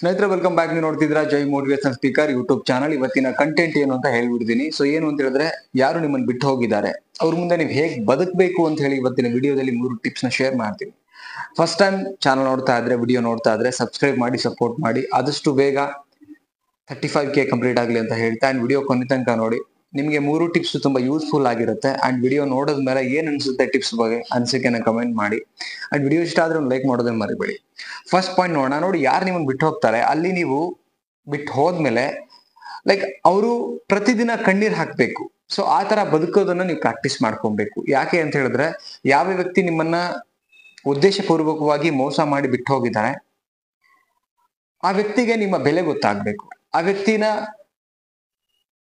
ಸ್ನೇಹಿತರೆ welcome back. ನೀವು ನೋಡ್ತಿದ್ರ ಜೈ motivation speaker YouTube channel. ಇವತ್ತಿನ ಕಂಟೆಂಟ್ ಏನು ಅಂತ ಹೇಳ್ಬಿಡ್ತೀನಿ. ಸೊ ಏನು ಅಂತ ಹೇಳಿದ್ರೆ, ಯಾರು ನಿಮ್ಮನ್ನು ಬಿಟ್ಟು ಹೋಗಿದ್ದಾರೆ ಅವ್ರ ಮುಂದೆ ನೀವು ಹೇಗೆ ಬದುಕಬೇಕು ಅಂತ ಹೇಳಿ ಇವತ್ತಿನ ವಿಡಿಯೋದಲ್ಲಿ 3 ಟಿಪ್ಸ್ ನ ಶೇರ್ ಮಾಡ್ತೀನಿ. ಫಸ್ಟ್ ಟೈಮ್ ಚಾನಲ್ ನೋಡ್ತಾ ಇದ್ರೆ, ವಿಡಿಯೋ ನೋಡ್ತಾ ಇದ್ರೆ ಸಬ್ಸ್ಕ್ರೈಬ್ ಮಾಡಿ, ಸಪೋರ್ಟ್ ಮಾಡಿ. ಆದಷ್ಟು ಬೇಗ 35K ಕಂಪ್ಲೀಟ್ ಆಗಲಿ ಅಂತ ಹೇಳ್ತಾ ಅಂಡ್ ವಿಡಿಯೋ ಕೊನೆ ತನಕ ನೋಡಿ. ನಿಮಗೆ 3 ಟಿಪ್ಸ್ ತುಂಬಾ ಯೂಸ್ಫುಲ್ ಆಗಿರುತ್ತೆ. ಅಂಡ್ ವಿಡಿಯೋ ನೋಡಿದ್ಮೇಲೆ ಏನ್ ಅನ್ಸುತ್ತೆ ಟಿಪ್ಸ್ ಬಗ್ಗೆ ಅನ್ಸಿಕೆನ ಕಮೆಂಟ್ ಮಾಡಿ. ಅಂಡ್ ವಿಡಿಯೋ ಇಷ್ಟ ಆದ್ರೆ ಒಂದು ಲೈಕ್ ಮಾಡೋದನ್ನ ಮರಿಬೇಡಿ. ಫಸ್ಟ್ ಪಾಯಿಂಟ್ ನೋಡೋಣ. ನೋಡಿ, ಯಾರು ನಿಮ್ಮನ್ನು ಬಿಟ್ಟು ಹೋಗ್ತಾರೆ, ಅಲ್ಲಿ ನೀವು ಬಿಟ್ಟು ಹೋದ್ಮೇಲೆ ಲೈಕ್ ಅವರು ಪ್ರತಿದಿನ ಕಣ್ಣೀರ್ ಹಾಕ್ಬೇಕು. ಸೊ ಆ ತರ ಬದುಕೋದನ್ನ ನೀವು ಪ್ರಾಕ್ಟೀಸ್ ಮಾಡ್ಕೊಬೇಕು. ಯಾಕೆ ಅಂತ ಹೇಳಿದ್ರೆ, ಯಾವ ವ್ಯಕ್ತಿ ನಿಮ್ಮನ್ನ ಉದ್ದೇಶಪೂರ್ವಕವಾಗಿ ಮೋಸ ಮಾಡಿ ಬಿಟ್ಟು ಹೋಗಿದ್ದಾರೆ, ಆ ವ್ಯಕ್ತಿಗೆ ನಿಮ್ಮ ಬೆಲೆ ಗೊತ್ತಾಗ್ಬೇಕು. ಆ ವ್ಯಕ್ತಿನ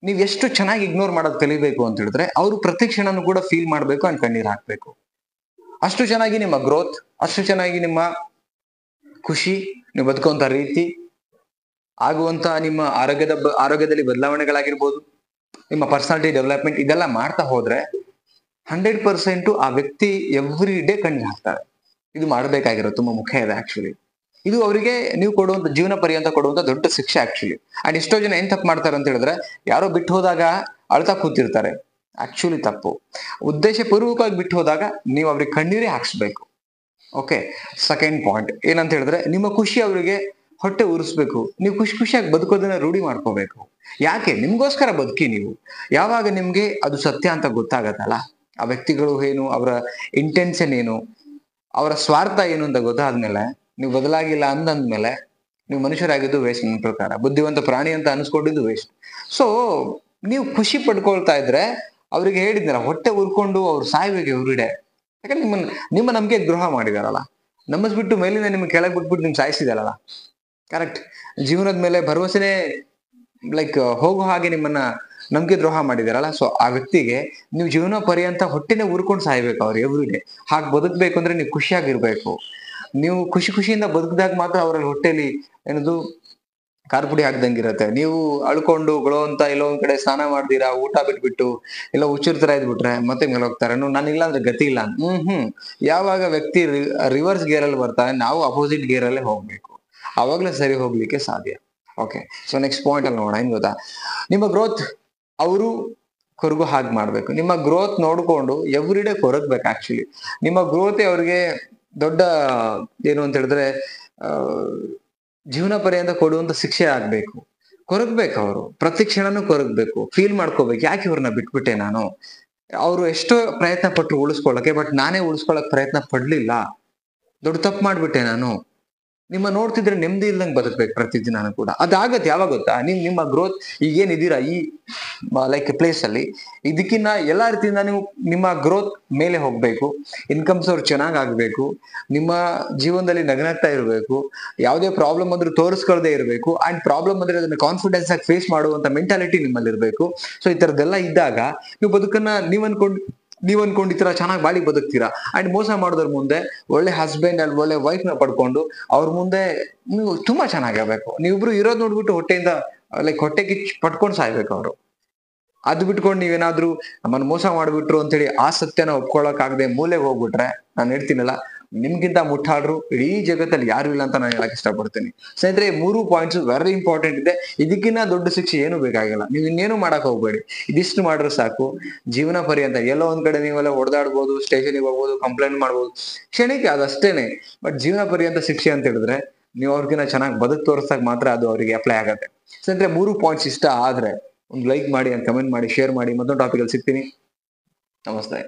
ನೀವ್ ಎಷ್ಟು ಚೆನ್ನಾಗಿ ಇಗ್ನೋರ್ ಮಾಡೋದು ಕಲಿಬೇಕು ಅಂತ ಹೇಳಿದ್ರೆ, ಅವರು ಪ್ರತಿ ಕ್ಷಣನೂ ಕೂಡ ಫೀಲ್ ಮಾಡ್ಬೇಕು ಅಂಡ್ ಕಣ್ಣೀರ್ ಹಾಕ್ಬೇಕು. ಅಷ್ಟು ಚೆನ್ನಾಗಿ ನಿಮ್ಮ ಗ್ರೋತ್, ಅಷ್ಟು ಚೆನ್ನಾಗಿ ನಿಮ್ಮ ಖುಷಿ, ನೀವು ಬದುಕುವಂತ ರೀತಿ, ಆಗುವಂತ ನಿಮ್ಮ ಆರೋಗ್ಯದಲ್ಲಿ ಬದಲಾವಣೆಗಳಾಗಿರ್ಬೋದು, ನಿಮ್ಮ ಪರ್ಸನಾಲಿಟಿ ಡೆವಲಪ್ಮೆಂಟ್, ಇದೆಲ್ಲ ಮಾಡ್ತಾ ಹೋದ್ರೆ 100% ಆ ವ್ಯಕ್ತಿ ಎವ್ರಿ ಡೇ ಕಣ್ಣೀರ್ ಹಾಕ್ತಾರೆ. ಇದು ಮಾಡಬೇಕಾಗಿರೋ ತುಂಬಾ ಮುಖ್ಯ ಇದೆ ಆಕ್ಚುಲಿ. ಇದು ಅವರಿಗೆ ನೀವು ಕೊಡುವಂತ ಜೀವನ ಪರ್ಯಂತ ಕೊಡುವಂತ ದೊಡ್ಡ ಶಿಕ್ಷೆ ಆಕ್ಚುಲಿ. ಅಂಡ್ ಎಷ್ಟೋ ಜನ ಏನ್ ತಪ್ಪು ಮಾಡ್ತಾರೆ ಅಂತ ಹೇಳಿದ್ರೆ, ಯಾರೋ ಬಿಟ್ಟು ಹೋದಾಗ ಅಳ್ತಾ ಕೂತಿರ್ತಾರೆ. ಆಕ್ಚುಲಿ ತಪ್ಪು. ಉದ್ದೇಶ ಪೂರ್ವಕವಾಗಿ ಬಿಟ್ಟು ಹೋದಾಗ ನೀವು ಅವ್ರಿಗೆ ಕಣ್ಣೀರೇ ಹಾಕ್ಸ್ಬೇಕು. ಓಕೆ, ಸೆಕೆಂಡ್ ಪಾಯಿಂಟ್ ಏನಂತ ಹೇಳಿದ್ರೆ, ನಿಮ್ಮ ಖುಷಿ ಅವರಿಗೆ ಹೊಟ್ಟೆ ಉರಿಸ್ಬೇಕು. ನೀವು ಖುಷಿಯಾಗಿ ಬದುಕೋದನ್ನ ರೂಢಿ ಮಾಡ್ಕೋಬೇಕು. ಯಾಕೆ? ನಿಮ್ಗೋಸ್ಕರ ಬದುಕಿ ನೀವು. ಯಾವಾಗ ನಿಮ್ಗೆ ಅದು ಸತ್ಯ ಅಂತ ಗೊತ್ತಾಗತ್ತಲ್ಲ, ಆ ವ್ಯಕ್ತಿಗಳು ಏನು, ಅವರ ಇಂಟೆನ್ಷನ್ ಏನು, ಅವರ ಸ್ವಾರ್ಥ ಏನು ಅಂತ ಗೊತ್ತಾದ್ಮೇಲೆ, ನೀವು ಬದಲಾಗಿಲ್ಲ ಅಂದಂದ್ಮೇಲೆ ನೀವು ಮನುಷ್ಯರಾಗಿದ್ದು ವೇಸ್ಟ್. ನನ್ನ ಪ್ರಕಾರ ಬುದ್ಧಿವಂತ ಪ್ರಾಣಿ ಅಂತ ಅನ್ಸ್ಕೊಂಡಿದ್ದು ವೇಸ್ಟ್. ಸೊ ನೀವು ಖುಷಿ ಪಡ್ಕೊಳ್ತಾ ಇದ್ರೆ, ಅವ್ರಿಗೆ ಹೇಳಿದ್ನಲ್ಲ, ಹೊಟ್ಟೆ ಉರ್ಕೊಂಡು ಅವ್ರು ಸಾಯ್ಬೇಕು ಎವ್ರಿಡೇ. ಯಾಕಂದ್ರೆ ನಿಮ್ಮ ನಂಬಿಕೆ ದ್ರೋಹ ಮಾಡಿದಾರಲ್ಲ, ನಂಬಿಸ್ಬಿಟ್ಟು ಮೇಲಿನ ನಿಮ್ಗೆ ಕೆಳಗೆ ಬಿಟ್ಬಿಟ್ಟು ನಿಮ್ಗೆ ಸಾಯಿಸಿದಾರಲ್ಲ. ಕರೆಕ್ಟ್. ಜೀವನದ ಮೇಲೆ ಭರವಸೆನೆ ಲೈಕ್ ಹೋಗೋ ಹಾಗೆ ನಿಮ್ಮನ್ನ ನಂಬಿಕೆ ದ್ರೋಹ ಮಾಡಿದಾರಲ್ಲ. ಸೊ ಆ ವ್ಯಕ್ತಿಗೆ ನೀವು ಜೀವನ ಪರ್ಯಂತ ಹೊಟ್ಟೆನೆ ಉರ್ಕೊಂಡು ಸಾಯ್ಬೇಕು ಅವ್ರು ಎವ್ರಿಡೇ. ಹಾಗೆ ಬದುಕ್ಬೇಕು ಅಂದ್ರೆ ನೀವು ಖುಷಿಯಾಗಿರ್ಬೇಕು. ನೀವು ಖುಷಿಯಿಂದ ಬದುಕಿದಾಗ ಮಾತ್ರ ಅವರಲ್ಲಿ ಹೊಟ್ಟೆಲಿ ಏನದು ಕಾರ್ಪುಡಿ ಹಾಕ್ದಂಗಿರತ್ತೆ. ನೀವು ಅಳ್ಕೊಂಡು ಅಂತ ಎಲ್ಲೋ ಒಂದ್ ಕಡೆ ಸ್ನಾನ ಮಾಡ್ದಿರಾ, ಊಟ ಬಿಟ್ಬಿಟ್ಟು ಎಲ್ಲ ಹುಚ್ಚುರ್ ತರ ಇದ್ಬಿಟ್ರೆ ಮತ್ತೆ ಮೇಲೆ ಹೋಗ್ತಾರೆ. ನಾನಿಲ್ಲ ಅಂದ್ರೆ ಗತಿ ಇಲ್ಲ. ಯಾವಾಗ ವ್ಯಕ್ತಿ ರಿವರ್ಸ್ ಗೇರ್ ಅಲ್ಲಿ ಬರ್ತಾರೆ, ನಾವು ಅಪೋಸಿಟ್ ಗೇರ್ ಅಲ್ಲೇ ಹೋಗ್ಬೇಕು. ಅವಾಗ್ಲೇ ಸರಿ ಹೋಗ್ಲಿಕ್ಕೆ ಸಾಧ್ಯ. ಓಕೆ, ಸೊ ನೆಕ್ಸ್ಟ್ ಪಾಯಿಂಟ್ ಅಲ್ಲಿ ನೋಡೋಣ. ಏನ್ ಗೊತ್ತಾ, ನಿಮ್ಮ ಗ್ರೋತ್ ಅವರು ಕೊರಗು ಹಾಗೆ ಮಾಡ್ಬೇಕು. ನಿಮ್ಮ ಗ್ರೋತ್ ನೋಡ್ಕೊಂಡು ಎವ್ರಿಡೇ ಕೊರಗ್ಬೇಕು ಆಕ್ಚುಲಿ. ನಿಮ್ಮ ಗ್ರೋತೆ ಅವ್ರಿಗೆ ದೊಡ್ಡ ಏನು ಅಂತ ಹೇಳಿದ್ರೆ, ಜೀವನ ಪರ್ಯಂತ ಕೊಡುವಂತ ಶಿಕ್ಷೆ ಆಗ್ಬೇಕು. ಕೊರಗ್ಬೇಕು. ಅವರು ಪ್ರತಿ ಕ್ಷಣನೂ ಕೊರಗ್ಬೇಕು, ಫೀಲ್ ಮಾಡ್ಕೋಬೇಕು. ಯಾಕೆ ಇವ್ರನ್ನ ಬಿಟ್ಬಿಟ್ಟೆ ನಾನು, ಅವರು ಎಷ್ಟೋ ಪ್ರಯತ್ನ ಪಟ್ರು ಉಳಿಸ್ಕೊಳ್ಳಕ್ಕೆ, ಬಟ್ ನಾನೇ ಉಳಿಸ್ಕೊಳಕ್ ಪ್ರಯತ್ನ ಪಡ್ಲಿಲ್ಲ, ದೊಡ್ಡ ತಪ್ಪು ಮಾಡ್ಬಿಟ್ಟೆ ನಾನು. ನಿಮ್ಮ ನೋಡ್ತಿದ್ರೆ ನೆಮ್ಮದಿ ಇಲ್ದಂಗೆ ಬದುಕ್ಬೇಕು ಪ್ರತಿದಿನ ಕೂಡ. ಅದಾಗತ್ತೆ ಯಾವಾಗ ಗೊತ್ತಾ, ನಿಮ್ಮ ಗ್ರೋತ್ ಈಗೇನಿದ್ದೀರಾ ಈ ಲೈಕ್ ಪ್ಲೇಸ್ ಅಲ್ಲಿ, ಇದಕ್ಕಿನ್ನ ಎಲ್ಲಾ ರೀತಿಯಿಂದ ನೀವು ನಿಮ್ಮ ಗ್ರೋತ್ ಮೇಲೆ ಹೋಗ್ಬೇಕು. ಇನ್ಕಮ್ ಸೋರ್ಸ್ ಚೆನ್ನಾಗ್ ಆಗ್ಬೇಕು. ನಿಮ್ಮ ಜೀವನದಲ್ಲಿ ನಗನಗ್ತಾ ಇರಬೇಕು. ಯಾವುದೇ ಪ್ರಾಬ್ಲಮ್ ಅಂದ್ರೂ ತೋರಿಸ್ಕೊಳ್ದೇ ಇರಬೇಕು. ಅಂಡ್ ಪ್ರಾಬ್ಲಮ್ ಅಂದ್ರೆ ಅದನ್ನ ಕಾನ್ಫಿಡೆನ್ಸ್ ಆಗಿ ಫೇಸ್ ಮಾಡುವಂತ ಮೆಂಟಾಲಿಟಿ ನಿಮ್ಮಲ್ಲಿ ಇರಬೇಕು. ಸೊ ಈ ತರದೆಲ್ಲ ಇದ್ದಾಗ ನೀವು ಬದುಕನ್ನ ನೀವ್ ಅನ್ಕೊಂಡು ಈ ತರ ಚೆನ್ನಾಗಿ ಬಾಳಿ ಬದುಕ್ತೀರಾ. ಅಂಡ್ ಮೋಸ ಮಾಡೋದ್ರ ಮುಂದೆ ಒಳ್ಳೆ ಹಸ್ಬೆಂಡ್ ಅಂಡ್ ಒಳ್ಳೆ ವೈಫ್ ನ ಪಡ್ಕೊಂಡು ಅವ್ರ ಮುಂದೆ ನೀವು ತುಂಬಾ ಚೆನ್ನಾಗಿರ್ಬೇಕು. ನೀವಿಬ್ರು ಇರೋದ್ ನೋಡ್ಬಿಟ್ಟು ಹೊಟ್ಟೆಯಿಂದ ಲೈಕ್ ಹೊಟ್ಟೆ ಕಿಚ್ ಪಟ್ಕೊಂಡು ಸಾಯ್ಬೇಕು ಅವರು. ಅದು ಬಿಟ್ಕೊಂಡು ನೀವೇನಾದ್ರೂ ನಮ್ಮನ್ನ ಮೋಸ ಮಾಡ್ಬಿಟ್ರು ಅಂತೇಳಿ ಆ ಸತ್ಯನ ಒಪ್ಕೊಳಕ್ ಆಗದೆ ಮೂಲೆಗೆ ಹೋಗ್ಬಿಟ್ರೆ, ನಾನು ಹೇಳ್ತೀನಲ್ಲ, ನಿಮ್ಗಿಂತ ಮುಟ್ಟಾಡ್ರು ಇಡೀ ಜಗತ್ತಲ್ಲಿ ಯಾರು ಇಲ್ಲ ಅಂತ ನಾನು ಹೇಳಕ್ ಇಷ್ಟಪಡ್ತೀನಿ. ಸ್ನೇಹಿತರೆ, 3 ಪಾಯಿಂಟ್ಸ್ ವೆರಿ ಇಂಪಾರ್ಟೆಂಟ್ ಇದೆ. ಇದಕ್ಕಿನ್ನ ದೊಡ್ಡ ಶಿಕ್ಷೆ ಏನು ಬೇಕಾಗಿಲ್ಲ. ನೀವು ಇನ್ನೇನು ಮಾಡಕ್ ಹೋಗ್ಬೇಡಿ. ಇದಿಷ್ಟು ಮಾಡ್ರೆ ಸಾಕು. ಜೀವನ ಪರ್ಯಂತ ಎಲ್ಲೋ ಒಂದ್ ಕಡೆ ನೀವೆಲ್ಲ ಹೊಡೆದಾಡ್ಬೋದು, ಸ್ಟೇಷನ್ಗೆ ಹೋಗ್ಬೋದು, ಕಂಪ್ಲೇಂಟ್ ಮಾಡ್ಬೋದು, ಕ್ಷಣಕ್ಕೆ ಅದಷ್ಟೇನೆ. ಬಟ್ ಜೀವನ ಪರ್ಯಂತ ಶಿಕ್ಷೆ ಅಂತ ಹೇಳಿದ್ರೆ, ನೀವು ಅವ್ರಿಗಿನ್ನ ಚೆನ್ನಾಗಿ ಬದುಕ್ ತೋರಿಸ್ದಾಗ ಮಾತ್ರ ಅದು ಅವರಿಗೆ ಅಪ್ಲೈ ಆಗತ್ತೆ. ಸ್ನೇಹಿತರೆ, 3 ಪಾಯಿಂಟ್ಸ್ ಇಷ್ಟ ಆದ್ರೆ ಒಂದು ಲೈಕ್ ಮಾಡಿ, ಕಮೆಂಟ್ ಮಾಡಿ, ಶೇರ್ ಮಾಡಿ. ಮತ್ತೊಂದು ಟಾಪಿಕ್ ಅಲ್ಲಿ ಸಿಗ್ತೀನಿ. ನಮಸ್ತೆ.